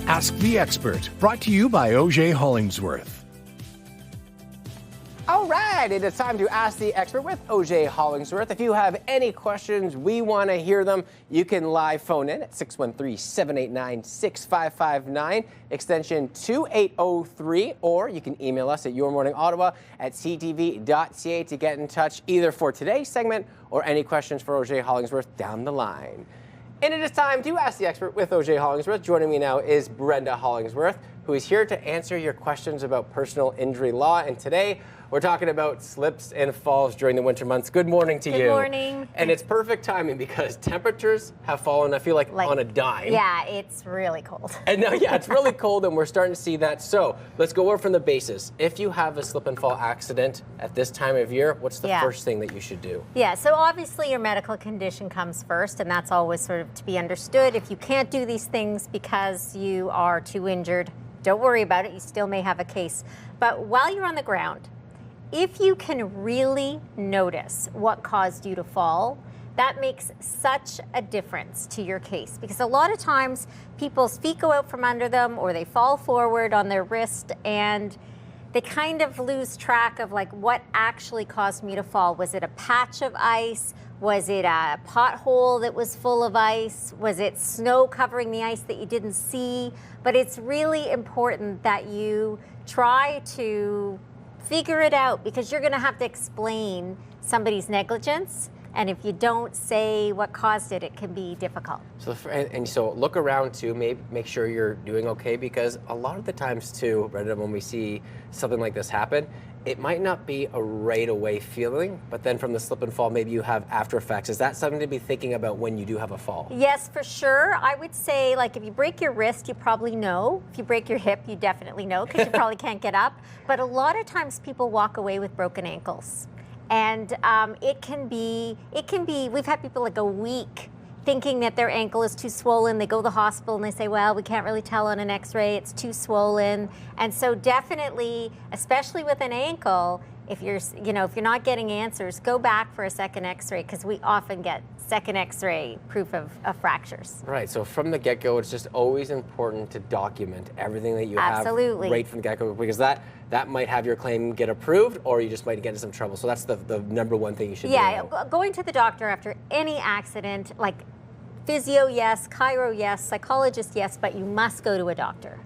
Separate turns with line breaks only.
Ask the Expert, brought to you by Auger Hollingsworth.
All right, it is time to Ask the Expert with Auger Hollingsworth. If you have any questions, we want to hear them. You can live phone in at 613-789-6559, extension 2803, or you can email us at yourmorningottawa@ctv.ca to get in touch either for today's segment or any questions for Auger Hollingsworth down the line. And it is time to Ask the Expert with Auger Hollingsworth. Joining me now is Brenda Hollingsworth, who is here to answer your questions about personal injury law. And today, we're talking about slips and falls during the winter months. Good morning to you.
Good morning.
And it's perfect timing because temperatures have fallen, I feel like on a dime.
Yeah, it's really cold.
And now, yeah, it's really cold and we're starting to see that. So let's go over from the basis. If you have a slip and fall accident at this time of year, what's the first thing that you should do?
Yeah, so obviously your medical condition comes first, and that's always sort of to be understood. If you can't do these things because you are too injured, don't worry about it. You still may have a case. But while you're on the ground, if you can really notice what caused you to fall, that makes such a difference to your case, because a lot of times people's feet go out from under them or they fall forward on their wrist and they kind of lose track of like what actually caused me to fall. Was it a patch of ice? Was it a pothole that was full of ice? Was it snow covering the ice that you didn't see? But it's really important that you try to figure it out, because you're going to have to explain somebody's negligence. And if you don't say what caused it, it can be difficult.
So, so look around too, make sure you're doing okay, because a lot of the times too, Brenda, when we see something like this happen, it might not be a right away feeling, but then from the slip and fall, maybe you have after effects. Is that something to be thinking about when you do have a fall?
Yes, for sure. I would say, like, if you break your wrist, you probably know. If you break your hip, you definitely know, because you probably can't get up. But a lot of times people walk away with broken ankles. And it can be, we've had people like a week thinking that their ankle is too swollen. They go to the hospital and they say, well, we can't really tell on an x-ray, it's too swollen. And so definitely, especially with an ankle, if you're not getting answers, go back for a second x-ray, because we often get second x-ray proof of fractures.
Right, so from the get-go, it's just always important to document everything that you have right from the get-go, because that might have your claim get approved, or you just might get into some trouble. So that's the number one thing you should do.
Yeah, going to the doctor after any accident, like physio, yes, chiro, yes, psychologist, yes, but you must go to a doctor.